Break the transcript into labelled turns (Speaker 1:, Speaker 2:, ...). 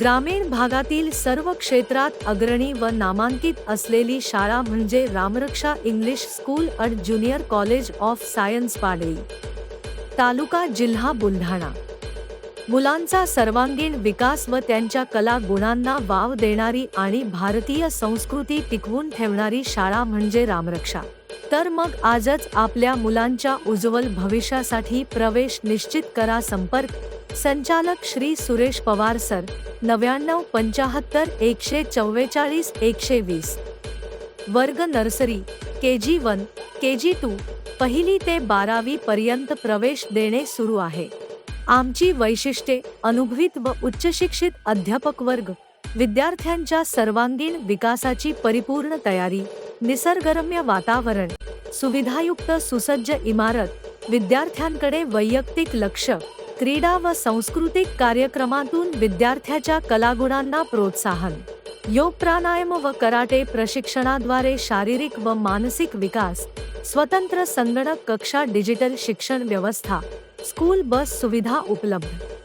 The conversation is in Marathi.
Speaker 1: ग्रामीण भागातील सर्व क्षेत्रात अग्रणी व नामांकित असलेली शाळा म्हणजे Ramraksha English school and junior college of science Padali, तालुका जिल्हा बुलढाणा। मुलांचा सर्वांगीण विकास व त्यांच्या कला गुणांना वाव देणारी आणि भारतीय संस्कृती टिकवून ठेवणारी शाळा म्हणजे रामरक्षा। तर मग आजच आपल्या मुलांच्या उज्ज्वल भविष्यासाठी प्रवेश निश्चित करा। संपर्क संचालक श्री सुरेश पवार सर, 9975 144 120। वर्ग नर्सरी, KG1, KG2, पहिली ते 12वी पर्यंत प्रवेश देणे सुरू आहे। आमची वैशिष्ट्ये: अनुभवीत व उच्चशिक्षित अध्यापक वर्ग, विद्यार्थ्यांच्या सर्वांगीण विकासाची परिपूर्ण तयारी, निसर्गरम्य वातावरण, सुविधायुक्त सुसज्ज इमारत, विद्यार्थ्यांकडे वैयक्तिक लक्ष, क्रीडा व सांस्कृतिक कार्यक्रमातून विद्यार्थ्याच्या कलागुणांना प्रोत्साहन, योग प्राणायाम व कराटे प्रशिक्षणाद्वारे शारीरिक व मानसिक विकास, स्वतंत्र संगणक कक्षा, डिजिटल शिक्षण व्यवस्था, स्कूल बस सुविधा उपलब्ध।